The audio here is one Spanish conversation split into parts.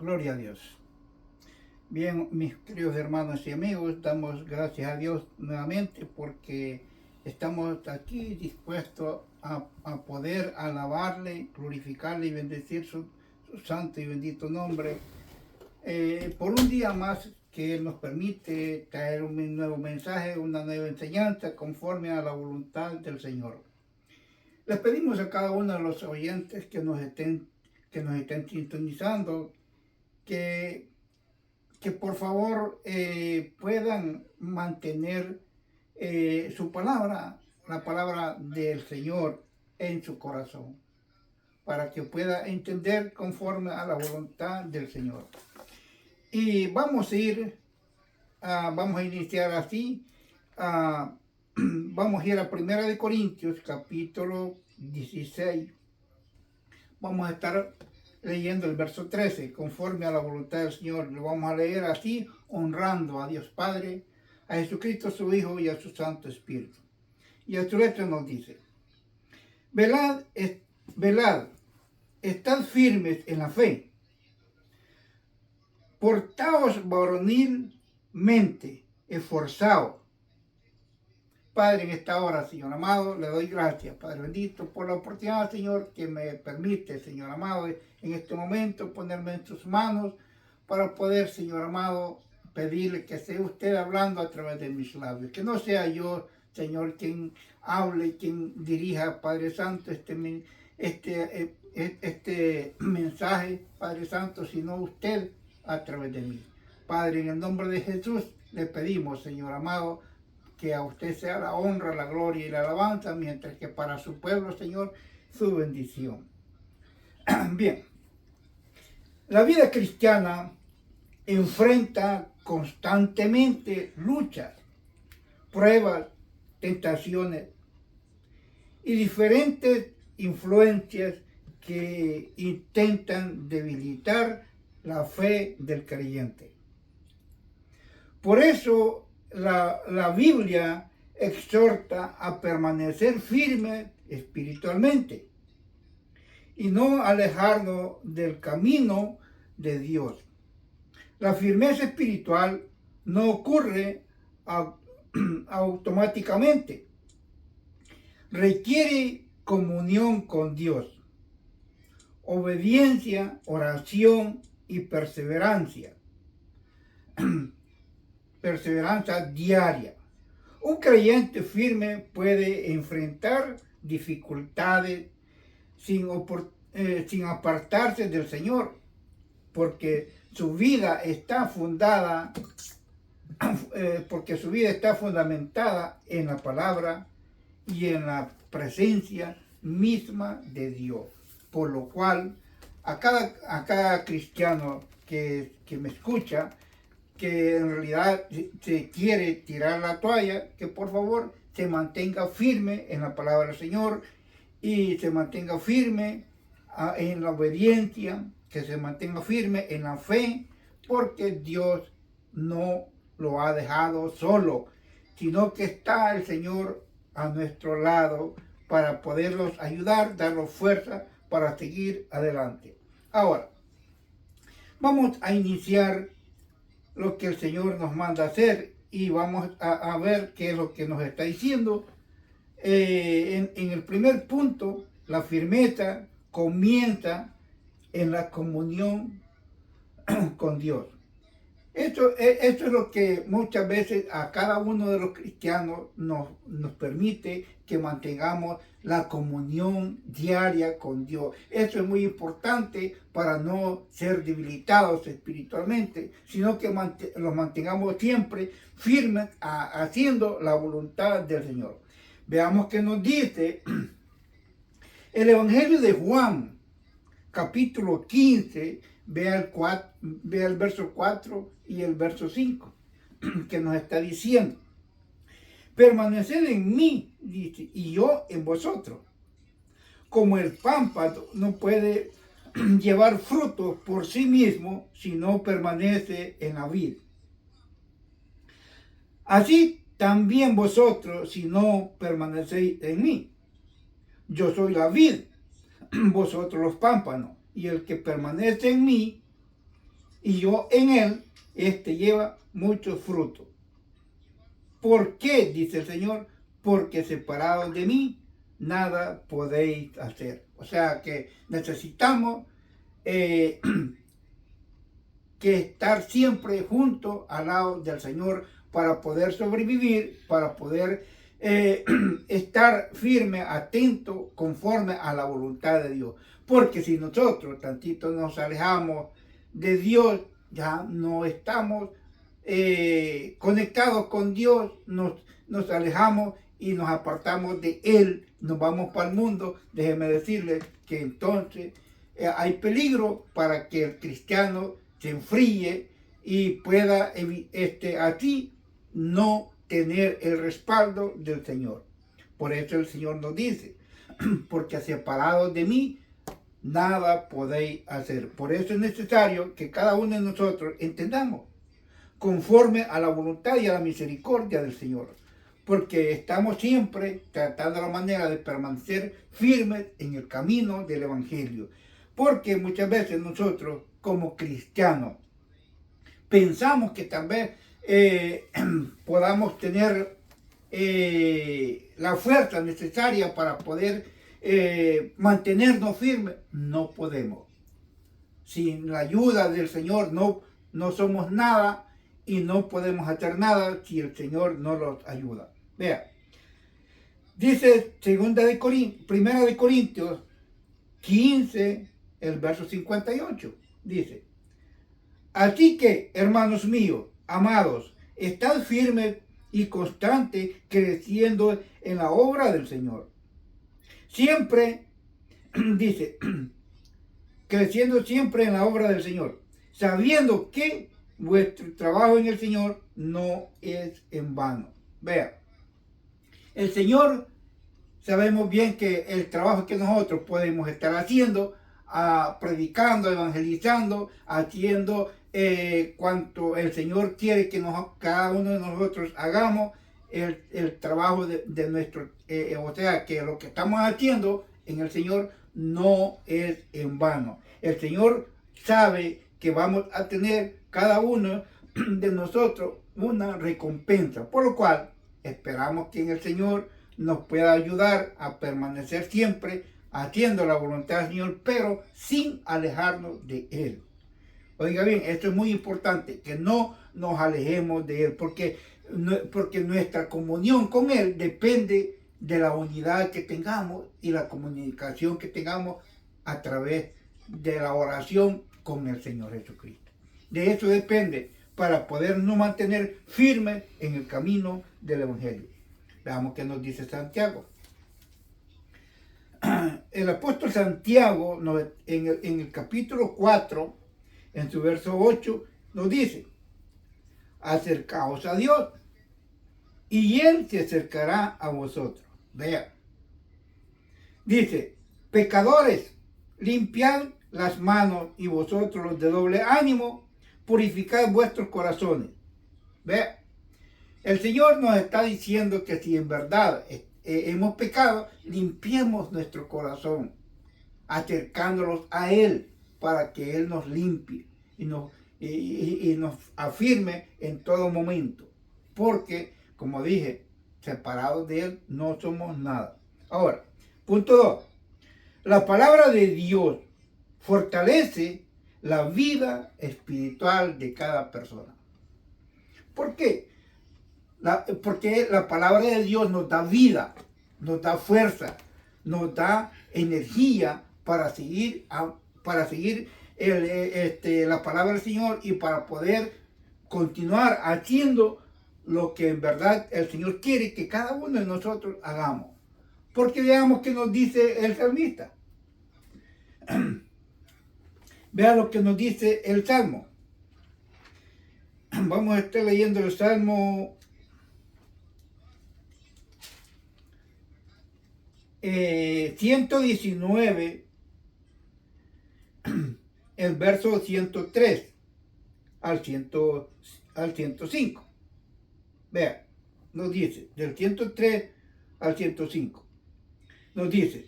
Gloria a Dios. Bien, mis queridos hermanos y amigos, damos gracias a Dios nuevamente porque estamos aquí dispuestos a poder alabarle, glorificarle y bendecir su santo y bendito nombre por un día más que Él nos permite traer un nuevo mensaje, una nueva enseñanza conforme a la voluntad del Señor. Les pedimos a cada uno de los oyentes que nos estén sintonizando que por favor puedan mantener su palabra, la palabra del Señor en su corazón, para que pueda entender conforme a la voluntad del Señor. Y vamos a iniciar así. Vamos a ir a 1 Corintios, capítulo 16. Vamos a estar leyendo el verso 13, conforme a la voluntad del Señor. Lo vamos a leer así, honrando a Dios Padre, a Jesucristo su Hijo y a su Santo Espíritu. Y el letra nos dice: velad, estad firmes en la fe, portaos varonilmente, esforzaos. Padre, en esta hora, Señor amado, le doy gracias, Padre bendito, por la oportunidad, Señor, que me permite, Señor amado, en este momento ponerme en tus manos para poder, Señor amado, pedirle que sea usted hablando a través de mis labios, que no sea yo, Señor, quien hable, quien dirija, Padre Santo, este mensaje, Padre Santo, sino usted a través de mí. Padre, en el nombre de Jesús, le pedimos, Señor amado, que a usted sea la honra, la gloria y la alabanza, mientras que para su pueblo, Señor, su bendición. Bien, la vida cristiana enfrenta constantemente luchas, pruebas, tentaciones y diferentes influencias que intentan debilitar la fe del creyente. Por eso la Biblia exhorta a permanecer firme espiritualmente y no alejarnos del camino de Dios. La firmeza espiritual no ocurre automáticamente. Requiere comunión con Dios, obediencia, oración y perseverancia. Perseverancia diaria. Un creyente firme puede enfrentar dificultades sin apartarse del Señor, porque su vida está fundamentada en la palabra y en la presencia misma de Dios. Por lo cual, a cada cristiano que me escucha, que en realidad se quiere tirar la toalla, que por favor se mantenga firme en la palabra del Señor y se mantenga firme en la obediencia, que se mantenga firme en la fe, porque Dios no lo ha dejado solo, sino que está el Señor a nuestro lado para poderlos ayudar, darnos fuerza para seguir adelante. Ahora, vamos a iniciar lo que el Señor nos manda hacer y vamos a ver qué es lo que nos está diciendo. En el primer punto, la firmeza comienza en la comunión con Dios. Esto es lo que muchas veces a cada uno de los cristianos nos permite que mantengamos la comunión diaria con Dios. Eso es muy importante para no ser debilitados espiritualmente, sino que los mantengamos siempre firmes haciendo la voluntad del Señor. Veamos qué nos dice el Evangelio de Juan, capítulo 15, vea el verso 4 y el verso 5, que nos está diciendo: permaneced en mí, dice, y yo en vosotros. Como el pámpano no puede llevar frutos por sí mismo si no permanece en la vid, así también vosotros si no permanecéis en mí. Yo soy la vid, vosotros los pámpanos, y el que permanece en mí y yo en él, lleva mucho fruto. ¿Por qué? Dice el Señor, porque separados de mí, nada podéis hacer. O sea que necesitamos que estar siempre junto al lado del Señor para poder sobrevivir, para poder estar firme, atento, conforme a la voluntad de Dios. Porque si nosotros tantito nos alejamos de Dios, ya no estamos conectados con Dios, nos alejamos y nos apartamos de Él, nos vamos para el mundo. Déjeme decirles que entonces hay peligro para que el cristiano se enfríe y pueda así no tener el respaldo del Señor. Por eso el Señor nos dice, porque separados de mí, nada podéis hacer. Por eso es necesario que cada uno de nosotros entendamos conforme a la voluntad y a la misericordia del Señor. Porque estamos siempre tratando la manera de permanecer firmes en el camino del Evangelio. Porque muchas veces nosotros, como cristianos, pensamos que tal vez podamos tener la fuerza necesaria para poder mantenernos firmes. No podemos. Sin la ayuda del Señor no somos nada y no podemos hacer nada si el Señor no nos ayuda. Vea, dice 1 de Corintios 15, el verso 58, dice: así que, hermanos míos, amados, estad firmes y constantes, creciendo en la obra del Señor. Siempre, dice, creciendo siempre en la obra del Señor, sabiendo que vuestro trabajo en el Señor no es en vano. Vea, el Señor, sabemos bien que el trabajo que nosotros podemos estar haciendo, predicando, evangelizando, haciendo cuanto el Señor quiere que cada uno de nosotros hagamos, el trabajo de nuestro, o sea, que lo que estamos haciendo en el Señor no es en vano. El Señor sabe que vamos a tener cada uno de nosotros una recompensa, por lo cual esperamos que en el Señor nos pueda ayudar a permanecer siempre haciendo la voluntad del Señor, pero sin alejarnos de Él. Oiga bien, esto es muy importante, que no nos alejemos de Él, porque nuestra comunión con Él depende de la unidad que tengamos y la comunicación que tengamos a través de la oración con el Señor Jesucristo. De eso depende para podernos mantener firmes en el camino del Evangelio. Veamos qué nos dice Santiago. El apóstol Santiago en el capítulo 4, en su verso 8, nos dice: acercaos a Dios y Él se acercará a vosotros. Vea, dice: pecadores, limpiad las manos, y vosotros los de doble ánimo, purificad vuestros corazones. Vea, el Señor nos está diciendo que si en verdad hemos pecado, limpiemos nuestro corazón, acercándolos a Él, para que Él nos limpie y nos afirme en todo momento. Porque, como dije, separados de Él no somos nada. Ahora, punto 2. La palabra de Dios fortalece la vida espiritual de cada persona. ¿Por qué? Porque la palabra de Dios nos da vida, nos da fuerza, nos da energía para seguir la palabra del Señor y para poder continuar haciendo lo que en verdad el Señor quiere que cada uno de nosotros hagamos. Porque veamos qué nos dice el salmista. Vea lo que nos dice el Salmo. Vamos a estar leyendo el Salmo 119, el verso 103 al 105. Vea, nos dice, del 103 al 105. Nos dice: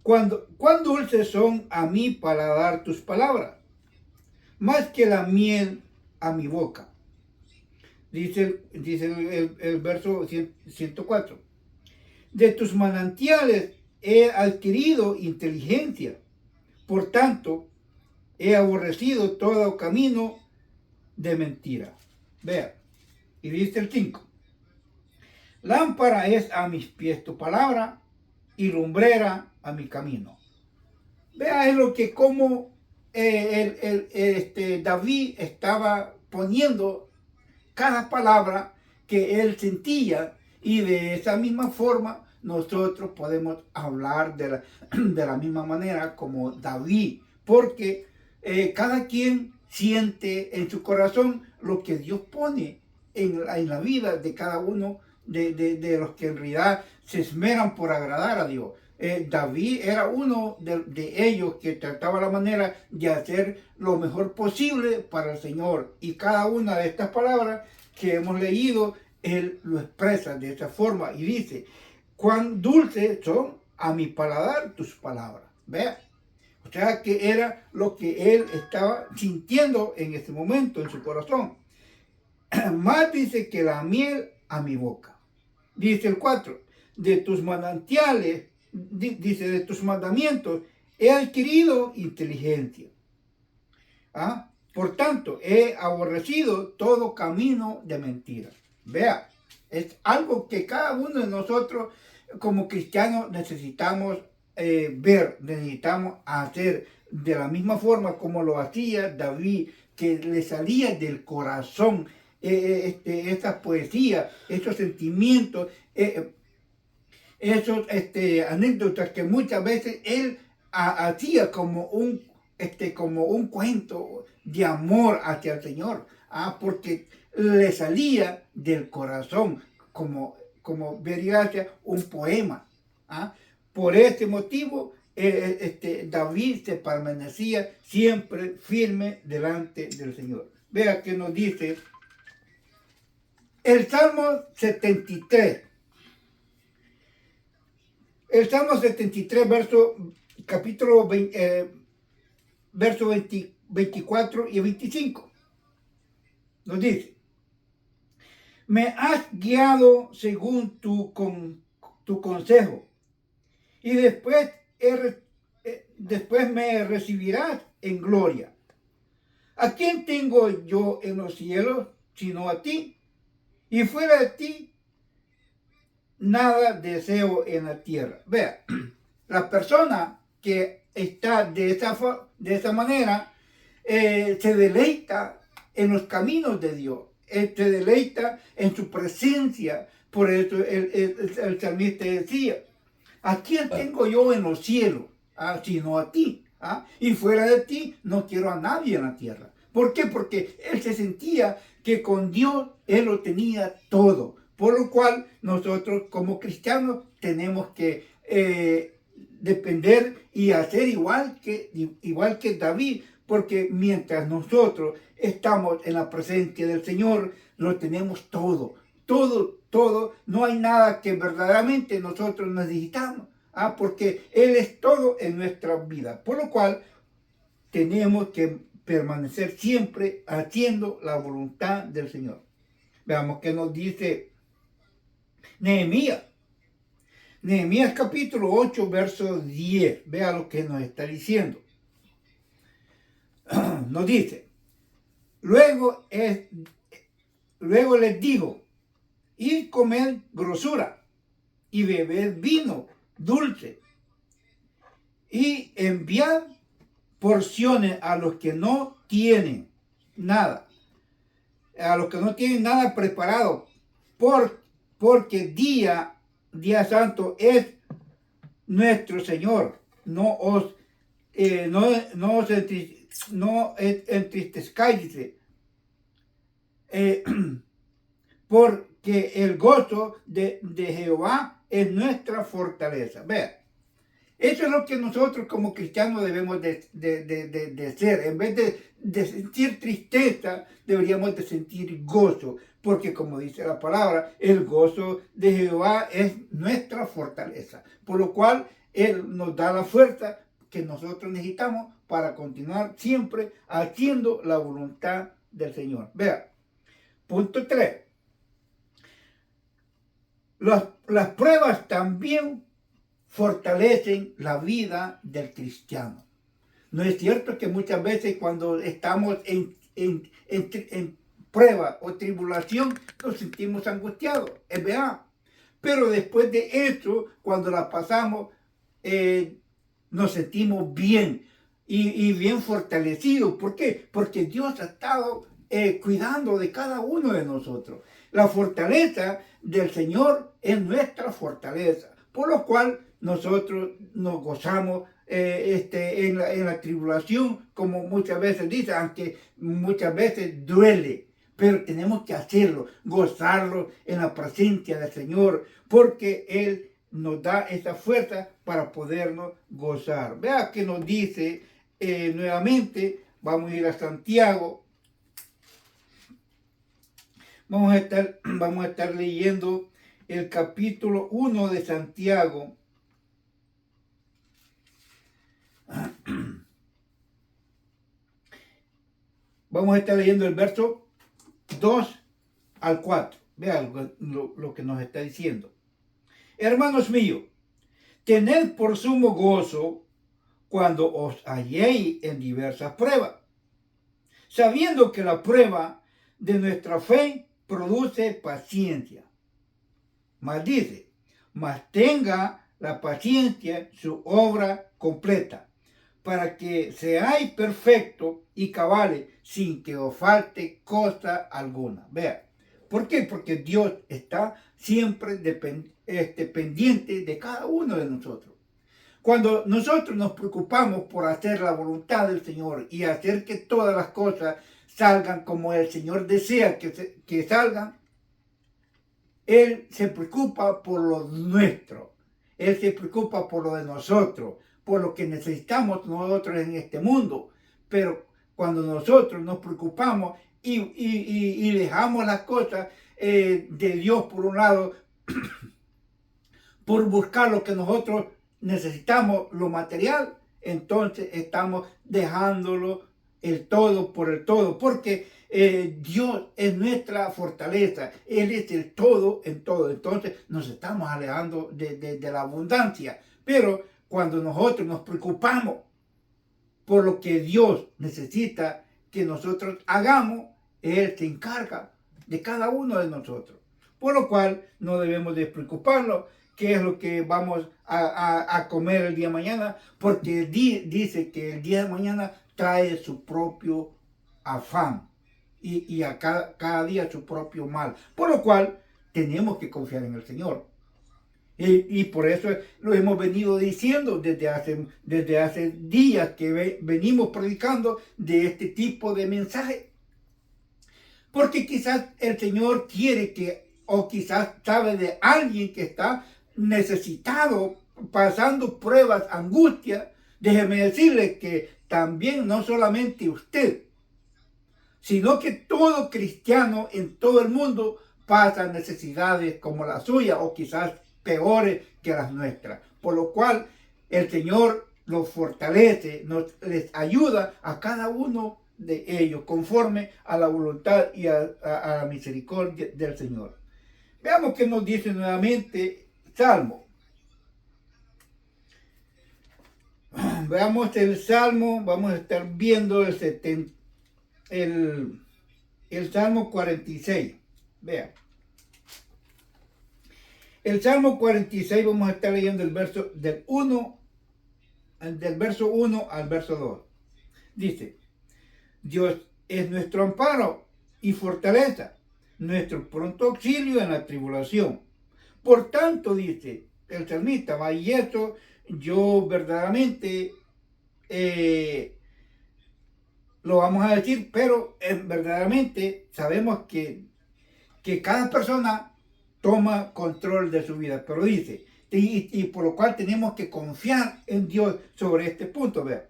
cuán dulces son a mí para dar tus palabras, más que la miel a mi boca. Dice el verso 104. De tus manantiales he adquirido inteligencia. Por tanto, he aborrecido todo camino de mentira. Vea, y dice el 5. Lámpara es a mis pies tu palabra y lumbrera a mi camino. Vea, es lo que como David estaba poniendo cada palabra que él sentía, y de esa misma forma nosotros podemos hablar de la misma manera como David, porque cada quien siente en su corazón lo que Dios pone en la vida de cada uno de los que en realidad se esmeran por agradar a Dios. David era uno de ellos que trataba la manera de hacer lo mejor posible para el Señor, y cada una de estas palabras que hemos leído, él lo expresa de esa forma y dice: cuán dulces son a mi paladar tus palabras. Vea, o sea que era lo que él estaba sintiendo en ese momento en su corazón. Más dice que la miel a mi boca. Dice el 4, de tus manantiales, dice, de tus mandamientos he adquirido inteligencia. ¿Ah? Por tanto, he aborrecido todo camino de mentira. Vea, es algo que cada uno de nosotros como cristianos necesitamos ver, necesitamos hacer de la misma forma como lo hacía David, que le salía del corazón esas poesías, esos sentimientos, esos anécdotas que muchas veces él hacía como un cuento de amor hacia el Señor, porque le salía del corazón, como vería un poema. Por este motivo, David se permanecía siempre firme delante del Señor. Vea que nos dice el Salmo 73. El Salmo 73, capítulo 20, verso 24 y 25. Nos dice: me has guiado según tu consejo, y después me recibirás en gloria. ¿A quién tengo yo en los cielos sino a ti? Y fuera de ti nada deseo en la tierra. Vea, la persona que está de esa manera se deleita en los caminos de Dios, se deleita en su presencia. Por eso el salmista decía: ¿a quién tengo yo en los cielos? Sino a ti. Y fuera de ti no quiero a nadie en la tierra. ¿Por qué? Porque él se sentía que con Dios él lo tenía todo. Por lo cual nosotros como cristianos tenemos que depender y hacer igual que David, porque mientras nosotros estamos en la presencia del Señor, lo tenemos todo, no hay nada que verdaderamente nosotros necesitamos, porque Él es todo en nuestra vida, por lo cual tenemos que permanecer siempre haciendo la voluntad del Señor. Veamos qué nos dice Nehemías. Nehemías capítulo 8, verso 10. Vea lo que nos está diciendo. Nos dice: luego les dijo: id comer grosura y beber vino dulce, y enviad porciones a los que no tienen nada, preparado, porque día santo es nuestro Señor. No entristezcáis, porque el gozo de Jehová es nuestra fortaleza. Vea, eso es lo que nosotros como cristianos debemos de ser. En vez de sentir tristeza, deberíamos de sentir gozo, porque como dice la palabra, el gozo de Jehová es nuestra fortaleza, por lo cual Él nos da la fuerza que nosotros necesitamos para continuar siempre haciendo la voluntad del Señor. Vea, punto 3. Las pruebas también fortalecen la vida del cristiano. ¿No es cierto que muchas veces cuando estamos en prueba o tribulación nos sentimos angustiados? Es verdad. Pero después de eso, cuando la pasamos, nos sentimos bien y bien fortalecidos. ¿Por qué? Porque Dios ha estado cuidando de cada uno de nosotros. La fortaleza del Señor es nuestra fortaleza, por lo cual nosotros nos gozamos en la tribulación, como muchas veces dice, aunque muchas veces duele, pero tenemos que hacerlo, gozarlo en la presencia del Señor, porque Él nos da esa fuerza para podernos gozar. Vea que nos dice nuevamente, vamos a ir a Santiago, vamos a estar leyendo el capítulo 1 de Santiago. Vamos a estar leyendo el verso 2 al 4. Vean lo que nos está diciendo. Hermanos míos, tened por sumo gozo cuando os halléis en diversas pruebas, sabiendo que la prueba de nuestra fe produce paciencia. Mas dice, mas tenga la paciencia su obra completa, para que seáis perfectos y cabales sin que os falte cosa alguna. Vea, ¿por qué? Porque Dios está siempre pendiente de cada uno de nosotros. Cuando nosotros nos preocupamos por hacer la voluntad del Señor y hacer que todas las cosas salgan como el Señor desea que salgan, Él se preocupa por lo nuestro. Él se preocupa por lo de nosotros, por lo que necesitamos nosotros en este mundo. Pero cuando nosotros nos preocupamos y dejamos las cosas de Dios por un lado, por buscar lo que nosotros necesitamos, lo material, entonces estamos dejándolo el todo por el todo, porque Dios es nuestra fortaleza, Él es el todo en todo. Entonces nos estamos alejando de la abundancia. Pero cuando nosotros nos preocupamos por lo que Dios necesita que nosotros hagamos, Él se encarga de cada uno de nosotros. Por lo cual no debemos de preocuparnos qué es lo que vamos a comer el día de mañana, porque dice que el día de mañana trae su propio afán y a cada día su propio mal. Por lo cual tenemos que confiar en el Señor. Y por eso lo hemos venido diciendo desde hace días que venimos predicando de este tipo de mensaje. Porque quizás el Señor quiere o quizás sabe de alguien que está necesitado, pasando pruebas, angustias. Déjeme decirle que también no solamente usted, sino que todo cristiano en todo el mundo pasa necesidades como la suya o quizás peores que las nuestras. Por lo cual el Señor los fortalece, les ayuda a cada uno de ellos conforme a la voluntad y a la misericordia del Señor. Veamos qué nos dice nuevamente Salmo. Veamos el Salmo, vamos a estar viendo el Salmo 46. Vean. El Salmo 46 vamos a estar leyendo el verso del verso 1 al verso 2. Dice, Dios es nuestro amparo y fortaleza, nuestro pronto auxilio en la tribulación. Por tanto, dice el salmista, y eso yo verdaderamente lo vamos a decir, pero verdaderamente sabemos que cada persona toma control de su vida, pero dice, y por lo cual tenemos que confiar en Dios sobre este punto. Vean,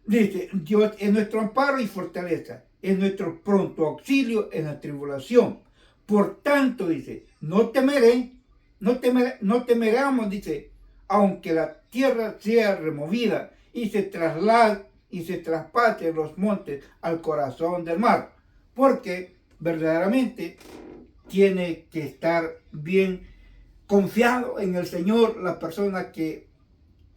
dice, Dios es nuestro amparo y fortaleza, es nuestro pronto auxilio en la tribulación. Por tanto, dice, no temeremos, dice, aunque la tierra sea removida y se traslade y se traspase los montes al corazón del mar, porque verdaderamente tiene que estar bien confiado en el Señor la persona que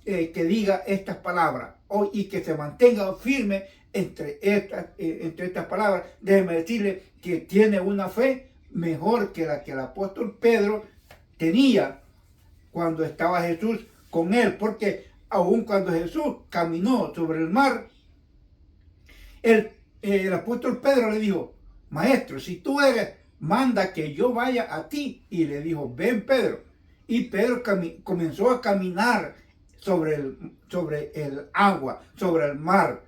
diga estas palabras y que se mantenga firme entre estas palabras. Déjeme decirle que tiene una fe mejor que la que el apóstol Pedro tenía cuando estaba Jesús con él, porque aun cuando Jesús caminó sobre el mar, el apóstol Pedro le dijo: maestro, si tú eres, manda que yo vaya a ti. Y le dijo: ven, Pedro. Y Pedro comenzó a caminar sobre el agua, sobre el mar.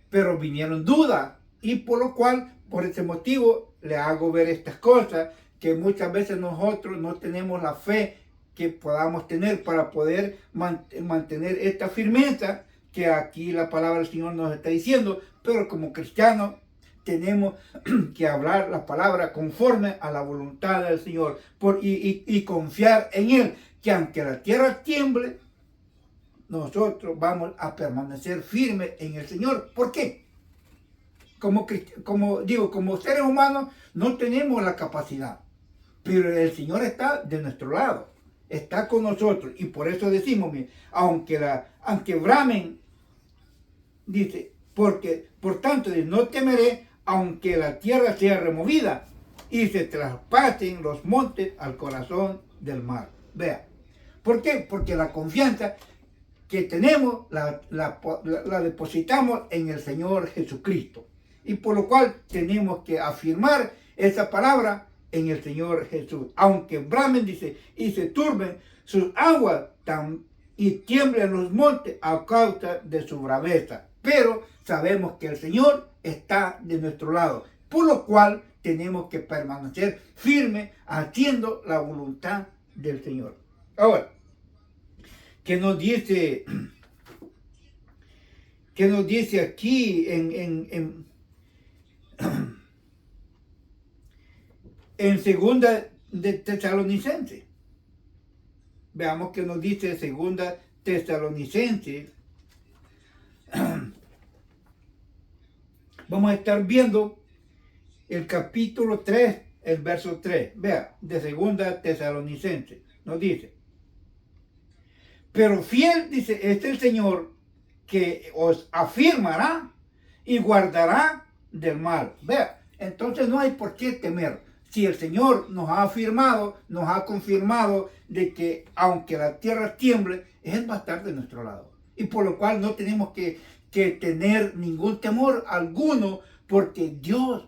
Pero vinieron dudas, y por ese motivo, le hago ver estas cosas, que muchas veces nosotros no tenemos la fe que podamos tener para poder mantener esta firmeza que aquí la palabra del Señor nos está diciendo. Pero como cristianos tenemos que hablar la palabra conforme a la voluntad del Señor y confiar en Él, que aunque la tierra tiemble, nosotros vamos a permanecer firmes en el Señor. ¿Por qué? Como seres humanos no tenemos la capacidad, pero el Señor está de nuestro lado, está con nosotros, y por eso decimos, aunque bramen, dice, porque por tanto no temeré, aunque la tierra sea removida y se traspasen los montes al corazón del mar. Vea, ¿por qué? Porque la confianza que tenemos la depositamos en el Señor Jesucristo, y por lo cual tenemos que afirmar esa palabra en el Señor Jesús. Aunque bramen, dice, y se turben sus aguas y tiemblen los montes a causa de su braveza, pero sabemos que el Señor está de nuestro lado, por lo cual tenemos que permanecer firmes haciendo la voluntad del Señor. Ahora, ¿qué nos dice aquí en segunda de Tesalonicenses? Veamos qué nos dice segunda Tesalonicenses. Vamos a estar viendo el capítulo 3, el verso 3. Vea, de segunda Tesalonicenses. Nos dice: pero fiel, dice, es el Señor, que os afirmará y guardará del mal. Vea, entonces no hay por qué temer. Si el Señor nos ha afirmado, nos ha confirmado de que aunque la tierra tiemble, Él va a estar de nuestro lado. Y por lo cual no tenemos que tener ningún temor alguno, porque Dios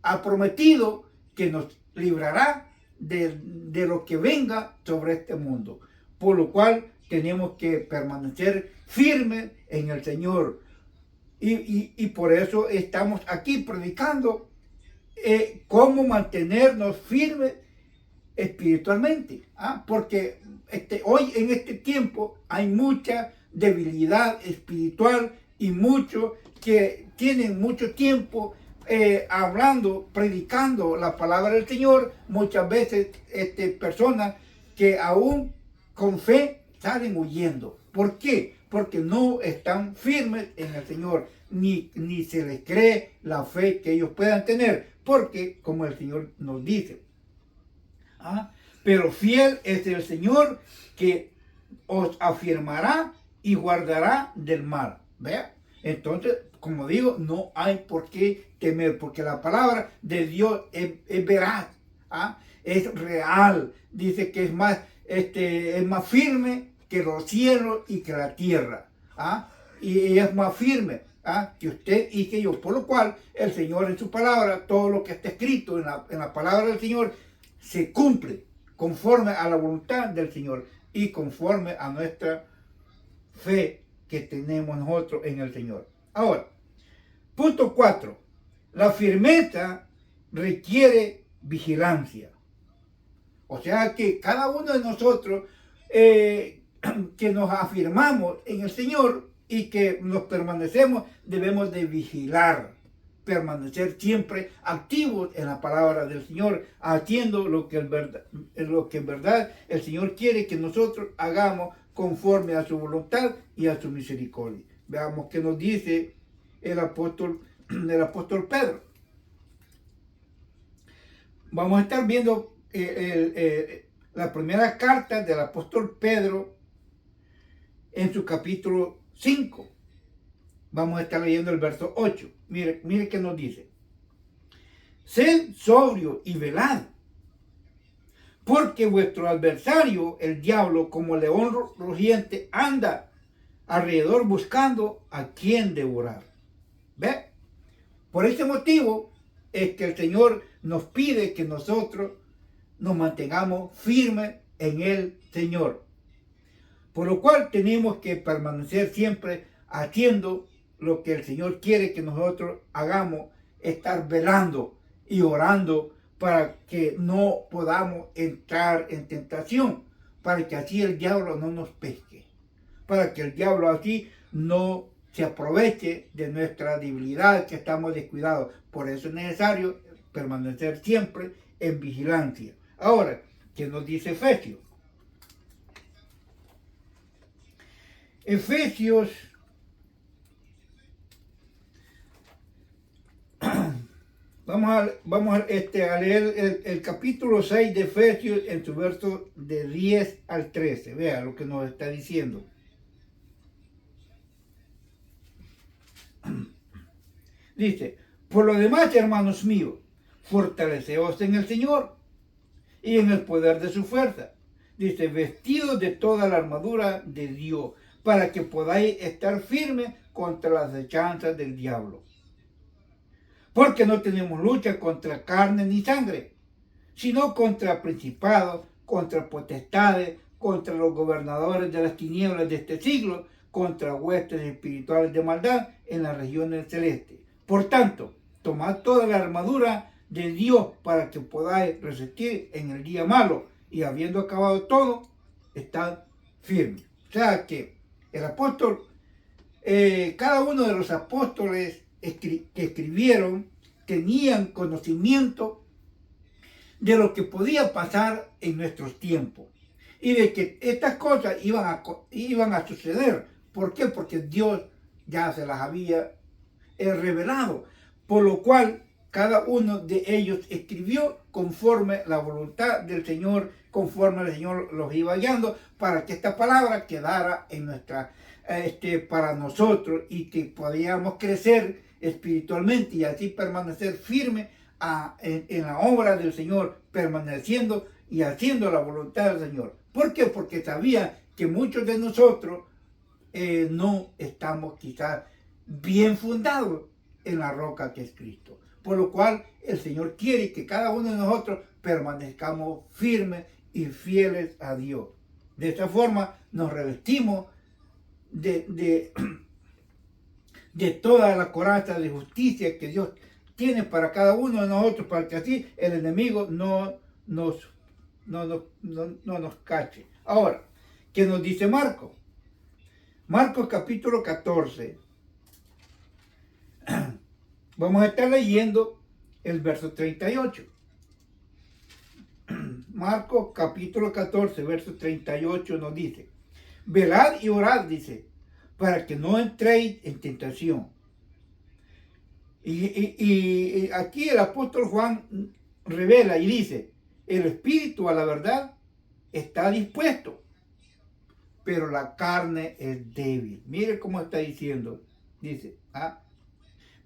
ha prometido que nos librará de lo que venga sobre este mundo. Por lo cual tenemos que permanecer firmes en el Señor. Y por eso estamos aquí predicando cómo mantenernos firmes espiritualmente. Porque hoy en este tiempo hay mucha debilidad espiritual, y muchos que tienen mucho tiempo hablando, predicando la palabra del Señor. Muchas veces personas que aún con fe salen huyendo. ¿Por qué? Porque no están firmes en el Señor, ni se les cree la fe que ellos puedan tener, porque como el Señor nos dice, pero fiel es el Señor, que os afirmará y guardará del mal. ¿Vea? Entonces, como digo, no hay por qué temer, porque la palabra de Dios es veraz, es real. Dice que es más firme que los cielos y que la tierra. Y es más firme que usted y que yo. Por lo cual, el Señor en su palabra, todo lo que está escrito en la palabra del Señor, se cumple conforme a la voluntad del Señor y conforme a nuestra fe que tenemos nosotros en el Señor. Ahora, punto 4. La firmeza requiere vigilancia. O sea que cada uno de nosotros que nos afirmamos en el Señor y que nos permanecemos, debemos de vigilar, permanecer siempre activos en la palabra del Señor, haciendo lo que en verdad el Señor quiere que nosotros hagamos conforme a su voluntad y a su misericordia. Veamos qué nos dice el apóstol Pedro. Vamos a estar viendo la primera carta del apóstol Pedro en su capítulo 5. Vamos a estar leyendo el verso 8. Mire qué nos dice. Sed sobrio y velad, porque vuestro adversario, el diablo, como león rugiente, anda alrededor buscando a quien devorar. ¿Ve? Por este motivo es que el Señor nos pide que nosotros nos mantengamos firmes en el Señor. Por lo cual tenemos que permanecer siempre haciendo lo que el Señor quiere que nosotros hagamos, estar velando y orando para que no podamos entrar en tentación, para que así el diablo no nos pesque, para que el diablo así no se aproveche de nuestra debilidad, que estamos descuidados. Por eso es necesario permanecer siempre en vigilancia. Ahora, ¿qué nos dice Efesios? Efesios vamos a leer el capítulo 6 de Efesios en su verso de 10 al 13. Vea lo que nos está diciendo. Dice, por lo demás, hermanos míos, fortaleceos en el Señor y en el poder de su fuerza. Dice, vestidos de toda la armadura de Dios, para que podáis estar firmes contra las acechanzas del diablo. Porque no tenemos lucha contra carne ni sangre, sino contra principados, contra potestades, contra los gobernadores de las tinieblas de este siglo, contra huestes espirituales de maldad en las regiones celestes. Por tanto, tomad toda la armadura de Dios para que podáis resistir en el día malo, y habiendo acabado todo, estad firmes. O sea que el apóstol, cada uno de los apóstoles que escribieron tenían conocimiento de lo que podía pasar en nuestros tiempos y de que estas cosas iban a suceder. ¿Por qué? Porque Dios ya se las había revelado, por lo cual cada uno de ellos escribió conforme la voluntad del Señor, conforme el Señor los iba guiando, para que esta palabra quedara en para nosotros, y que podíamos crecer espiritualmente y así permanecer firmes en la obra del Señor, permaneciendo y haciendo la voluntad del Señor. ¿Por qué? Porque sabía que muchos de nosotros no estamos quizás bien fundados en la roca que es Cristo. Por lo cual el Señor quiere que cada uno de nosotros permanezcamos firmes y fieles a Dios. De esta forma nos revestimos de toda la coraza de justicia que Dios tiene para cada uno de nosotros, para que así el enemigo no nos cache. Ahora, ¿qué nos dice Marcos? Marcos capítulo 14. Vamos a estar leyendo el verso 38. Marcos capítulo 14, verso 38 nos dice, velad y orad, dice, para que no entréis en tentación. Y aquí el apóstol Juan revela y dice, el espíritu a la verdad está dispuesto, pero la carne es débil. Mire cómo está diciendo, dice,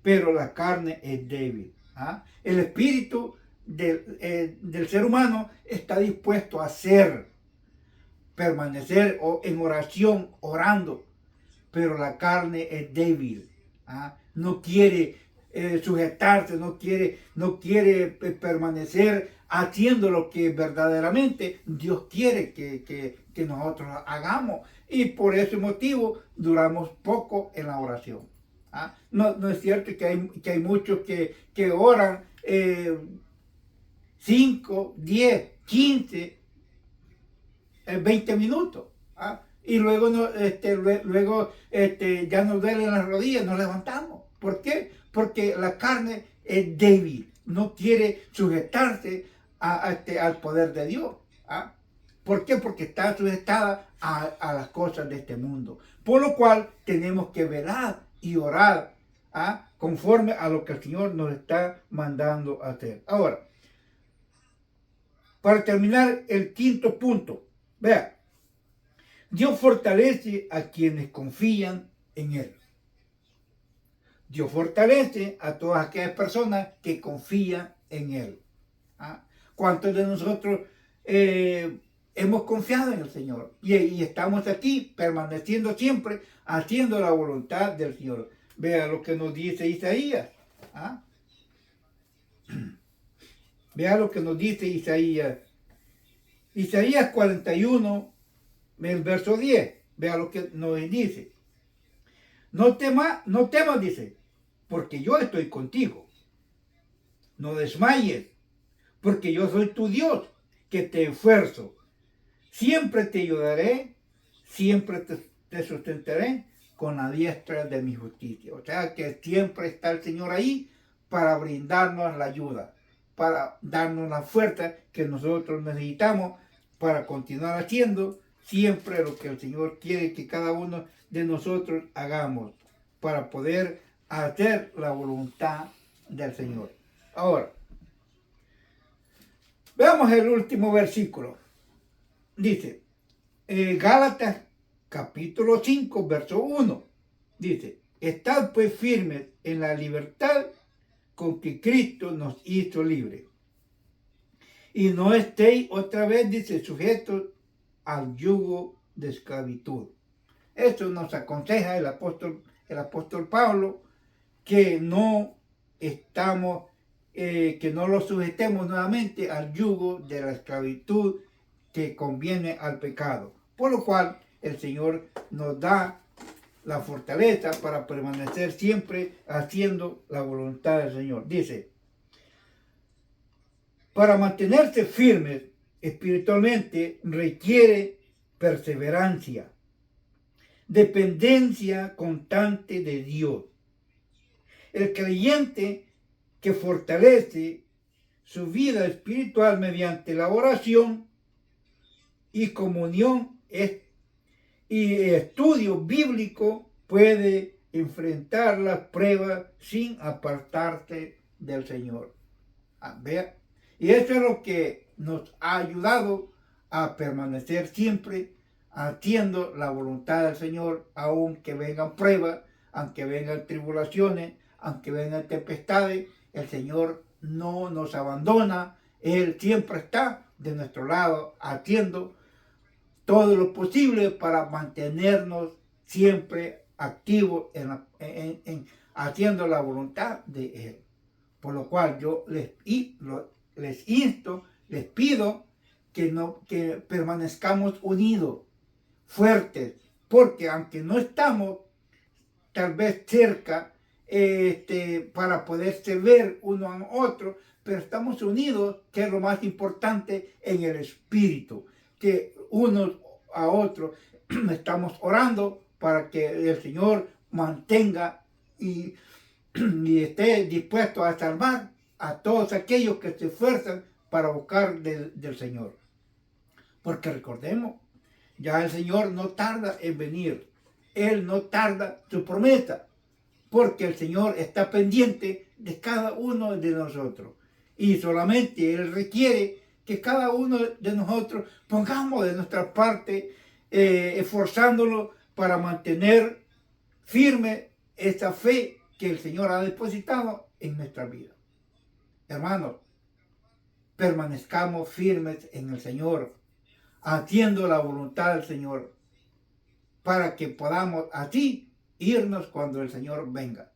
pero la carne es débil. El espíritu del ser humano está dispuesto a permanecer en oración, orando, pero la carne es débil. No quiere sujetarse, no quiere permanecer haciendo lo que verdaderamente Dios quiere que nosotros hagamos, y por ese motivo duramos poco en la oración. No es cierto que hay muchos que oran 5, 10, 15, 20 minutos. Y luego, ya nos duelen las rodillas, nos levantamos. ¿Por qué? Porque la carne es débil, no quiere sujetarse al poder de Dios. ¿Por qué? Porque está sujetada a las cosas de este mundo. Por lo cual tenemos que velar y orar conforme a lo que el Señor nos está mandando a hacer. Ahora, para terminar el quinto punto, vea, Dios fortalece a quienes confían en Él. Dios fortalece a todas aquellas personas que confían en Él. ¿Cuántos de nosotros hemos confiado en el Señor? Y estamos aquí permaneciendo siempre haciendo la voluntad del Señor. Vea lo que nos dice Isaías. Vea lo que nos dice Isaías. Isaías 41, el verso 10. Vea lo que nos dice. No temas, dice, porque yo estoy contigo. No desmayes, porque yo soy tu Dios, que te esfuerzo. Siempre te ayudaré, siempre te sustentaré con la diestra de mi justicia. O sea que siempre está el Señor ahí para brindarnos la ayuda, para darnos la fuerza que nosotros necesitamos para continuar haciendo siempre lo que el Señor quiere que cada uno de nosotros hagamos, para poder hacer la voluntad del Señor. Ahora, veamos el último versículo. Dice, Gálatas capítulo 5, verso 1. Dice, estad pues firmes en la libertad con que Cristo nos hizo libres. Y no estéis otra vez, dice, sujetos al yugo de esclavitud. Esto nos aconseja el apóstol Pablo, que no estamos, que no lo sujetemos nuevamente al yugo de la esclavitud que conviene al pecado. Por lo cual el Señor nos da la fortaleza para permanecer siempre haciendo la voluntad del Señor. Dice, para mantenerse firmes espiritualmente requiere perseverancia, dependencia constante de Dios. El creyente que fortalece su vida espiritual mediante la oración y comunión y estudio bíblico puede enfrentar las pruebas sin apartarse del Señor. ¿Vea? Y eso es lo que nos ha ayudado a permanecer siempre haciendo la voluntad del Señor, aunque vengan pruebas, aunque vengan tribulaciones, aunque vengan tempestades. El Señor no nos abandona. Él siempre está de nuestro lado haciendo todo lo posible para mantenernos siempre activos haciendo la voluntad de Él. Por lo cual yo les insto, les pido que permanezcamos unidos, fuertes, porque aunque no estamos tal vez cerca para poderse ver uno a otro, pero estamos unidos, que es lo más importante, en el espíritu, que unos a otros estamos orando para que el Señor mantenga y esté dispuesto a salvar a todos aquellos que se esfuerzan para buscar del Señor. Porque recordemos, ya el Señor no tarda en venir. Él no tarda su promesa, porque el Señor está pendiente de cada uno de nosotros. Y solamente Él requiere que cada uno de nosotros pongamos de nuestra parte, esforzándolo para mantener firme esa fe que el Señor ha depositado en nuestra vida. Hermanos, permanezcamos firmes en el Señor, haciendo la voluntad del Señor, para que podamos así irnos cuando el Señor venga.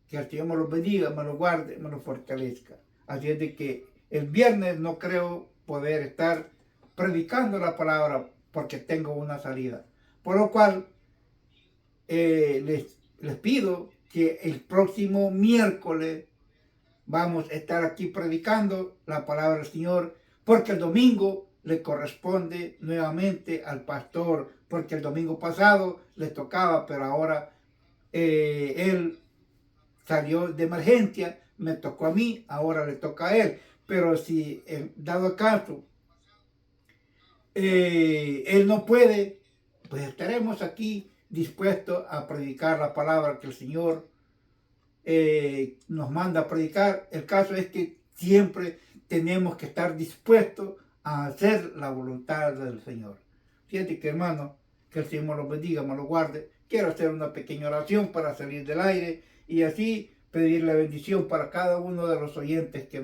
Que el Señor me los bendiga, me los guarde, me los fortalezca. Así es de que el viernes no creo poder estar predicando la palabra porque tengo una salida. Por lo cual les pido que el próximo miércoles vamos a estar aquí predicando la palabra del Señor, porque el domingo le corresponde nuevamente al pastor, porque el domingo pasado le tocaba, pero ahora él salió de emergencia, me tocó a mí, ahora le toca a él. Pero si dado caso Él no puede, pues estaremos aquí dispuestos a predicar la palabra que el Señor nos manda a predicar. El caso es que siempre tenemos que estar dispuestos a hacer la voluntad del Señor. Fíjate que, hermano, que el Señor me lo bendiga, me lo guarde. Quiero hacer una pequeña oración para salir del aire y así pedir la bendición para cada uno de los oyentes que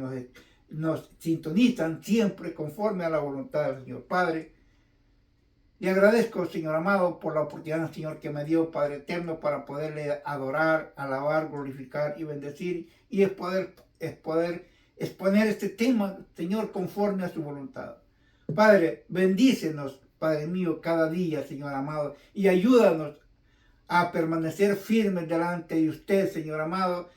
nos sintonizan siempre conforme a la voluntad del Señor. Padre, le agradezco, Señor amado, por la oportunidad, Señor, que me dio, Padre eterno, para poderle adorar, alabar, glorificar y bendecir, y es poder exponer este tema, Señor, conforme a su voluntad. Padre, bendícenos, Padre mío, cada día, Señor amado, y ayúdanos a permanecer firmes delante de usted, Señor amado,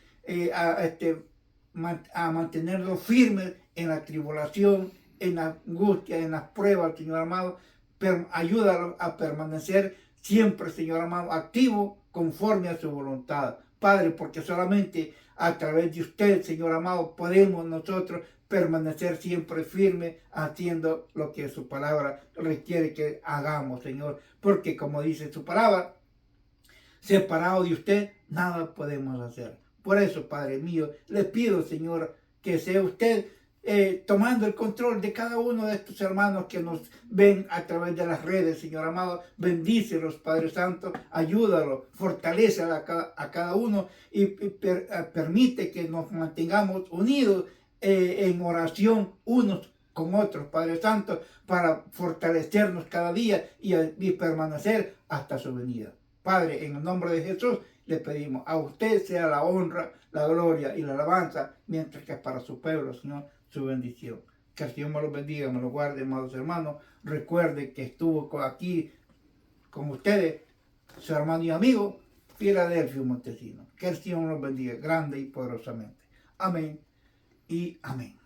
a mantenernos firmes en la tribulación, en la angustia, en las pruebas, Señor amado. Ayúdalo a permanecer siempre, Señor amado, activo conforme a su voluntad. Padre, porque solamente a través de usted, Señor amado, podemos nosotros permanecer siempre firmes haciendo lo que su palabra requiere que hagamos, Señor. Porque como dice su palabra, separado de usted, nada podemos hacer. Por eso, Padre mío, le pido, Señor, que sea usted tomando el control de cada uno de estos hermanos que nos ven a través de las redes, Señor amado. Bendícelos, Padre Santo, ayúdalo, fortalece a cada uno y permite que nos mantengamos unidos en oración unos con otros, Padre Santo, para fortalecernos cada día y permanecer hasta su venida. Padre, en el nombre de Jesús, le pedimos, a usted sea la honra, la gloria y la alabanza, mientras que para su pueblo, Señor, su bendición. Que el Señor me lo bendiga, me lo guarde, amados hermanos. Recuerde que estuvo aquí con ustedes, su hermano y amigo, Filadelfio Montesino. Que el Señor nos bendiga grande y poderosamente. Amén y amén.